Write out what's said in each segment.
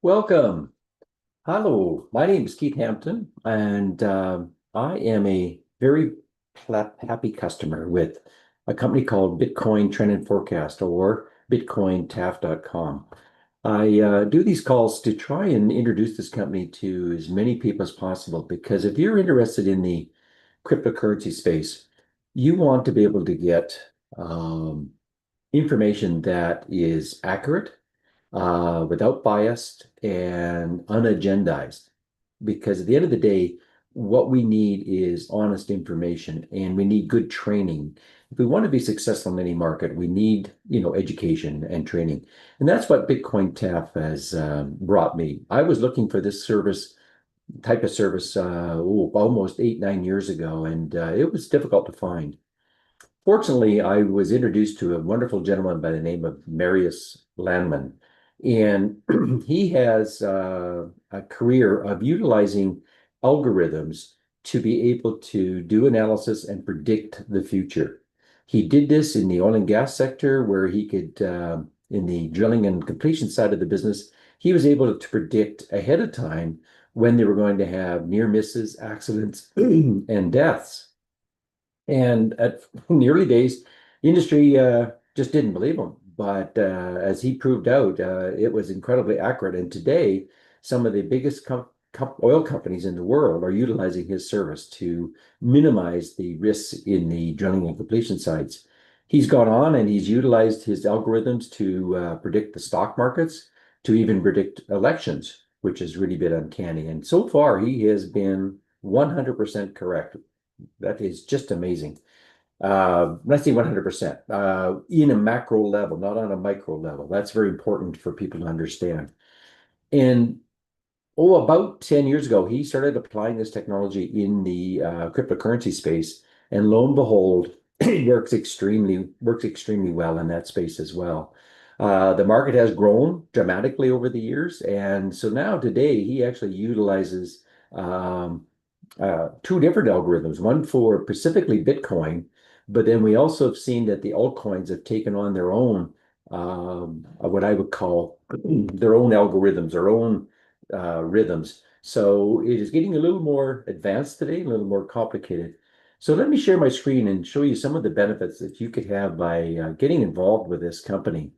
Welcome. Hello, my name is Keith Hampton, and I am a very happy customer with a company called Bitcoin Trend and Forecast or BitcoinTAF.com. I do these calls to try and introduce this company to as many people as possible because if you're interested in the cryptocurrency space, you want to be able to get information that is accurate without bias and unagendized. Because at the end of the day, what we need is honest information and we need good training. If we want to be successful in any market, we need, education and training. And that's what Bitcoin TAF has brought me. I was looking for this type of service, almost 8, 9 years ago, and it was difficult to find. Fortunately, I was introduced to a wonderful gentleman by the name of Marius Landman, and he has a career of utilizing algorithms to be able to do analysis and predict the future. He did this in the oil and gas sector, where he could, in the drilling and completion side of the business, he was able to predict ahead of time when they were going to have near misses, accidents, and deaths. And in the early days, the industry just didn't believe him. But as he proved out, it was incredibly accurate. And today, some of the biggest oil companies in the world are utilizing his service to minimize the risks in the drilling and completion sites. He's gone on and he's utilized his algorithms to predict the stock markets, to even predict elections, which has really been uncanny. And so far, he has been 100% correct. That is just amazing. When I say 100%, in a macro level, not on a micro level. That's very important for people to understand. And about 10 years ago, he started applying this technology in the cryptocurrency space, and lo and behold, it works extremely well in that space as well. The market has grown dramatically over the years, and so now today he actually utilizes two different algorithms, one for specifically Bitcoin, but then we also have seen that the altcoins have taken on their own, what I would call their own algorithms, their own rhythms. So it is getting a little more advanced today, a little more complicated. So let me share my screen and show you some of the benefits that you could have by getting involved with this company.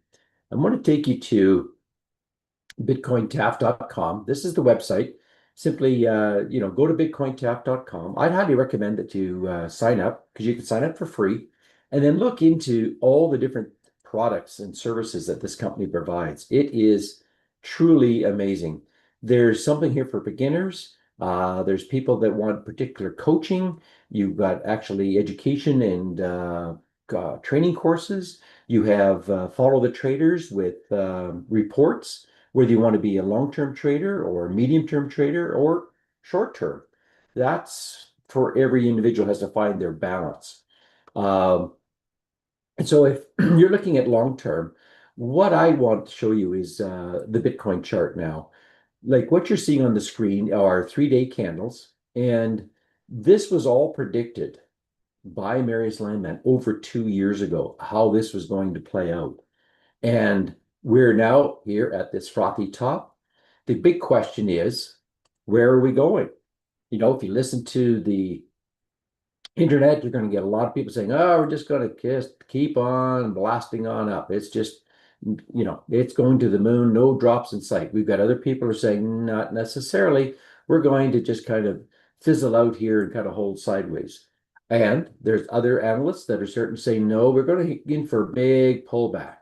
I'm going to take you to bitcointaf.com. This is the website. Simply, go to bitcointaf.com. I'd highly recommend that you sign up because you can sign up for free and then look into all the different products and services that this company provides. It is truly amazing. There's something here for beginners. There's people that want particular coaching. You've got actually education and training courses. You have follow the traders with reports, whether you want to be a long-term trader or a medium-term trader or short-term. That's for every individual has to find their balance. Um, and so if you're looking at long-term, what I want to show you is the Bitcoin chart now. Like what you're seeing on the screen are 3-day candles, and this was all predicted by Marius Landman over 2 years ago, how this was going to play out. And we're now here at this frothy top. The big question is, where are we going? If you listen to the internet, you're going to get a lot of people saying, oh, we're just going to just keep on blasting on up. It's just, it's going to the moon, no drops in sight. We've got other people who are saying, not necessarily. We're going to just kind of fizzle out here and kind of hold sideways. And there's other analysts that are certain saying, no, we're going to get in for a big pullback.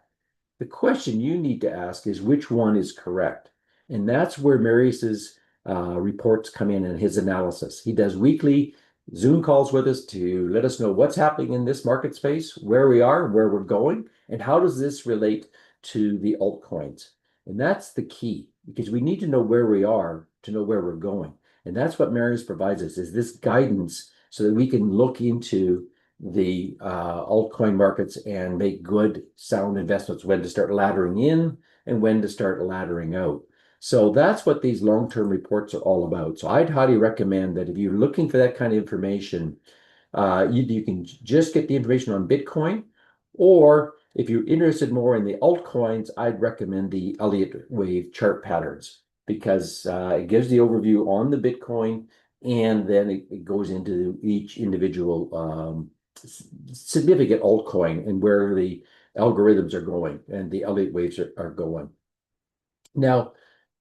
The question you need to ask is which one is correct? And that's where Marius's reports come in and his analysis. He does weekly Zoom calls with us to let us know what's happening in this market space, where we are, where we're going, and how does this relate to the altcoins. And that's the key, because we need to know where we are to know where we're going. And that's what Marius provides us, is this guidance so that we can look into the altcoin markets and make good, sound investments, when to start laddering in and when to start laddering out. So that's what these long-term reports are all about. So I'd highly recommend that if you're looking for that kind of information, you can just get the information on Bitcoin, or if you're interested more in the altcoins, I'd recommend the Elliott wave chart patterns. because it gives the overview on the Bitcoin, and then it goes into each individual significant altcoin and where the algorithms are going and the Elliott waves are going. Now,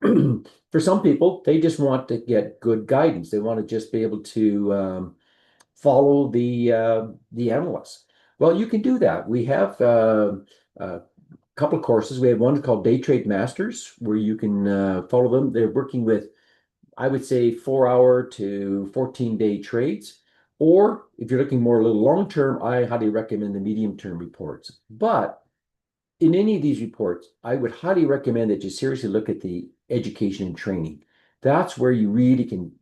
for some people, they just want to get good guidance. They want to just be able to follow the analysts. Well, you can do that. We have a couple of courses. We have one called Day Trade Masters, where you can follow them. They're working with, I would say, 4 hour to 14-day trades. Or if you're looking more a little long term, I highly recommend the medium term reports. But in any of these reports, I would highly recommend that you seriously look at the education and training. That's where you really can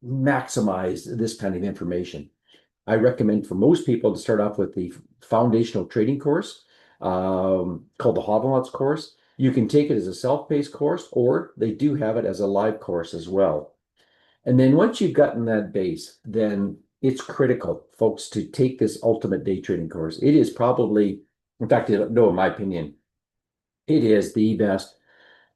maximize this kind of information. I recommend for most people to start off with the foundational trading course called the Hodl course. You can take it as a self-paced course, or they do have it as a live course as well. And then once you've gotten that base, then it's critical, folks, to take this ultimate day trading course. It is probably, in fact, no, in my opinion, it is the best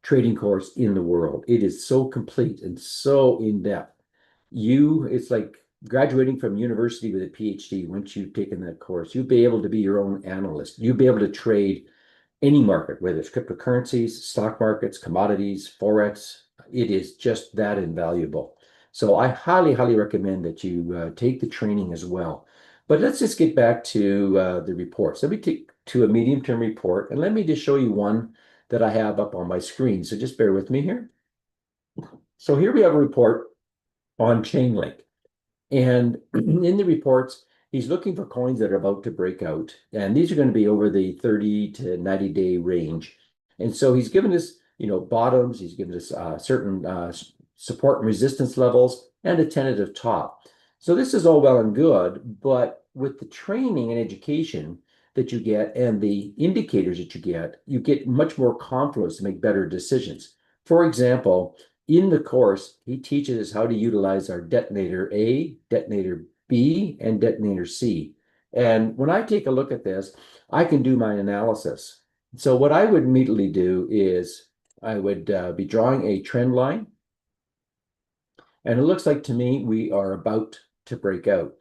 trading course in the world. It is so complete and so in-depth. It's like graduating from university with a PhD. Once you've taken that course, you'll be able to be your own analyst. You'll be able to trade any market, whether it's cryptocurrencies, stock markets, commodities, Forex. It is just that invaluable. So I highly, highly recommend that you take the training as well. But let's just get back to the reports. Let me take to a medium-term report, and let me just show you one that I have up on my screen. So just bear with me here. So here we have a report on Chainlink. And in the reports, he's looking for coins that are about to break out. And these are going to be over the 30 to 90-day range. And so he's given us, bottoms. He's given us certain support and resistance levels and a tentative top. So this is all well and good, but with the training and education that you get and the indicators that you get much more confidence to make better decisions. For example, in the course, he teaches us how to utilize our detonator A, detonator B, and detonator C. And when I take a look at this, I can do my analysis. So what I would immediately do is I would be drawing a trend line. And it looks like to me we are about to break out.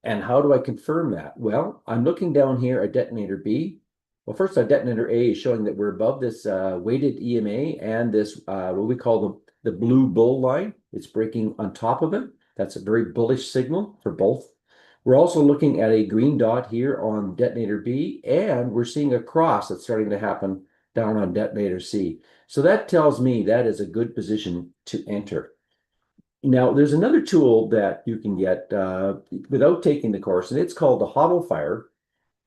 And how do I confirm that? Well, I'm looking down here at detonator B. Well, first, our detonator A is showing that we're above this weighted EMA and this, what we call the blue bull line. It's breaking on top of it. That's a very bullish signal for both. We're also looking at a green dot here on detonator B, and we're seeing a cross that's starting to happen down on detonator C. So that tells me that is a good position to enter. Now, there's another tool that you can get without taking the course, and it's called the Hodl Fire.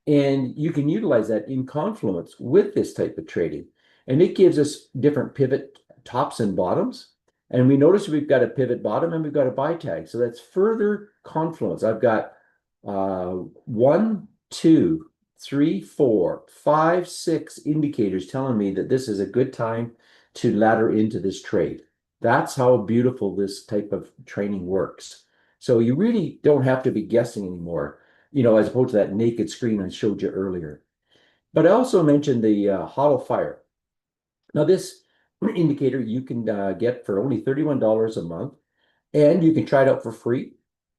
And you can utilize that in Confluence with this type of trading. And it gives us different pivot tops and bottoms. And we notice we've got a pivot bottom and we've got a buy tag. So that's further confluence. I've got 1, 2, 3, 4, 5, 6 indicators telling me that this is a good time to ladder into this trade. That's how beautiful this type of training works. So you really don't have to be guessing anymore, as opposed to that naked screen I showed you earlier. But I also mentioned the Hodl Fire. Now, this indicator you can get for only $31 a month, and you can try it out for free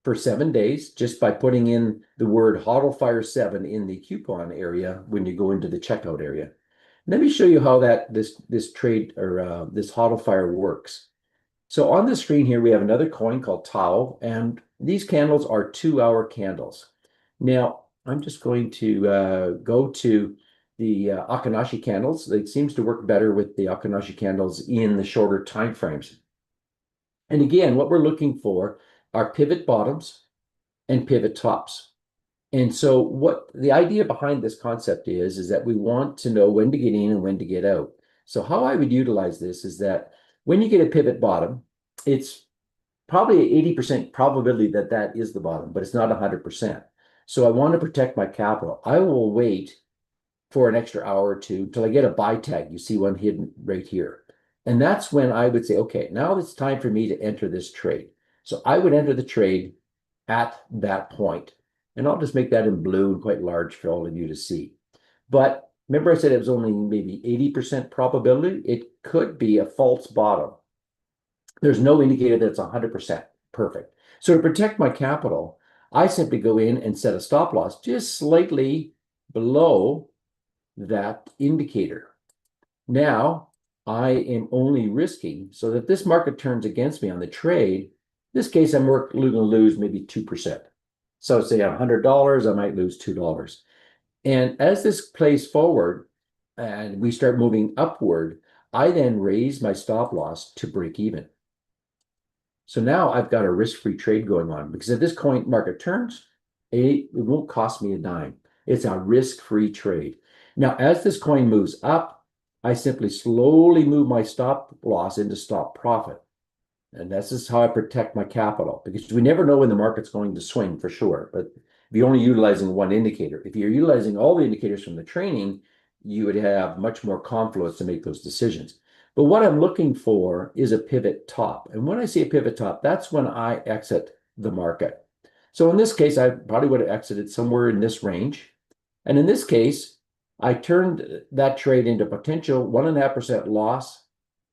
for 7 days just by putting in the word Hodl Fire 7 in the coupon area when you go into the checkout area. Let me show you how this trade or this Hodl Fire works. So on the screen here, we have another coin called Tau, and these candles are 2-hour candles. Now, I'm just going to go to the Akanashi candles. It seems to work better with the Akanashi candles in the shorter time frames. And again, what we're looking for are pivot bottoms and pivot tops. And so what the idea behind this concept is that we want to know when to get in and when to get out. So how I would utilize this is that when you get a pivot bottom, it's probably an 80% probability that that is the bottom, but it's not 100%. So I want to protect my capital. I will wait for an extra hour or two until I get a buy tag. You see one hidden right here. And that's when I would say, okay, now it's time for me to enter this trade. So I would enter the trade at that point. And I'll just make that in blue and quite large for all of you to see. But remember I said it was only maybe 80% probability? It could be a false bottom. There's no indicator that's 100% perfect. So to protect my capital, I simply go in and set a stop loss just slightly below that indicator. Now I am only risking so that this market turns against me on the trade. This case, I'm going to lose maybe 2%. So say $100, I might lose $2. And as this plays forward and we start moving upward, I then raise my stop loss to break even. So now I've got a risk-free trade going on because if this coin market turns, it won't cost me a dime. It's a risk-free trade. Now, as this coin moves up, I simply slowly move my stop loss into stop profit. And this is how I protect my capital because we never know when the market's going to swing for sure. But if you're only utilizing one indicator, if you're utilizing all the indicators from the training, you would have much more confluence to make those decisions. But what I'm looking for is a pivot top. And when I see a pivot top, that's when I exit the market. So in this case, I probably would have exited somewhere in this range. And in this case, I turned that trade into potential 1.5% loss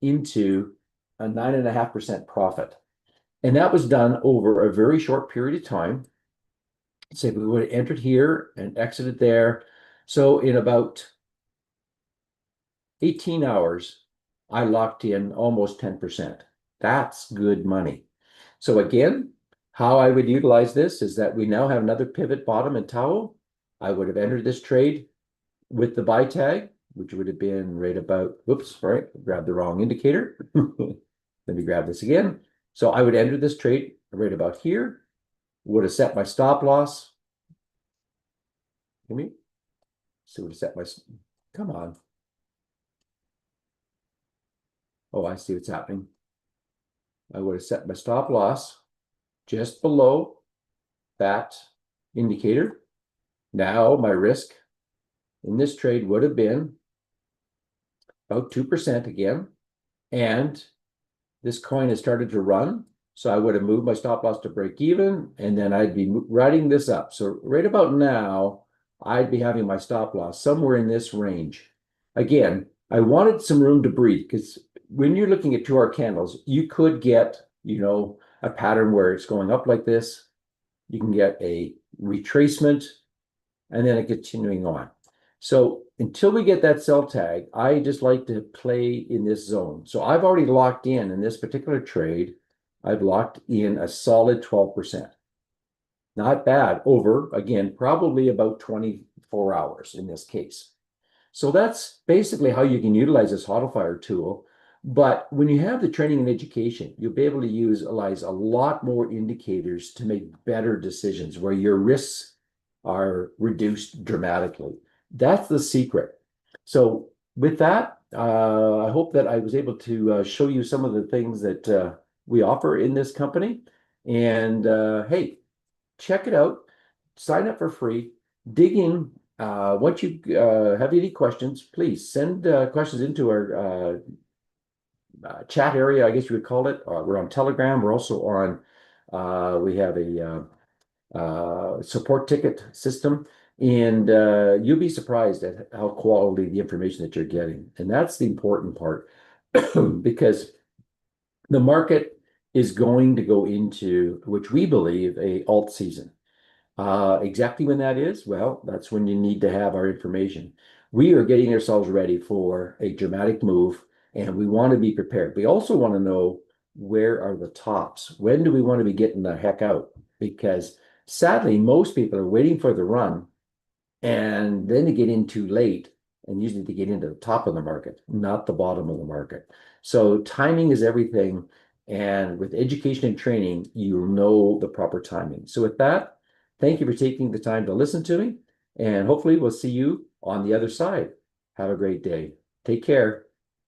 into a 9.5% profit. And that was done over a very short period of time. Say we would have entered here and exited there. So in about 18 hours, I locked in almost 10%. That's good money. So again, how I would utilize this is that we now have another pivot bottom and towel. I would have entered this trade with the buy tag, which would have been right about, whoops, right, grabbed the wrong indicator. Let me grab this again. So I would enter this trade right about here, would have set my stop loss. Give me, so would have set my, come on. Oh, I see what's happening. I would have set my stop loss just below that indicator. Now my risk in this trade would have been about 2% again. And this coin has started to run. So I would have moved my stop loss to break even, and then I'd be riding this up. So right about now, I'd be having my stop loss somewhere in this range. Again, I wanted some room to breathe because when you're looking at 2-hour candles, you could get, a pattern where it's going up like this. You can get a retracement and then a continuing on. So until we get that sell tag, I just like to play in this zone. So I've already locked in this particular trade. I've locked in a solid 12%. Not bad over, again, probably about 24 hours in this case. So that's basically how you can utilize this HODLfire tool. But when you have the training and education, you'll be able to utilize a lot more indicators to make better decisions where your risks are reduced dramatically. That's the secret. So with that, I hope that I was able to show you some of the things that we offer in this company. And hey, check it out. Sign up for free. Dig in. Once you have any questions, please send questions into our chat area, I guess you would call it. We're on Telegram. We're also on, we have a support ticket system. And you'll be surprised at how quality the information that you're getting. And that's the important part because the market is going to go into, which we believe, a alt season. Exactly when that is, well, that's when you need to have our information. We are getting ourselves ready for a dramatic move, and we want to be prepared. We also want to know where are the tops? When do we want to be getting the heck out? Because sadly, most people are waiting for the run and then they get in too late, and usually they get into the top of the market, not the bottom of the market. So timing is everything. And with education and training, you'll know the proper timing. So with that, thank you for taking the time to listen to me, and hopefully we'll see you on the other side. Have a great day. Take care.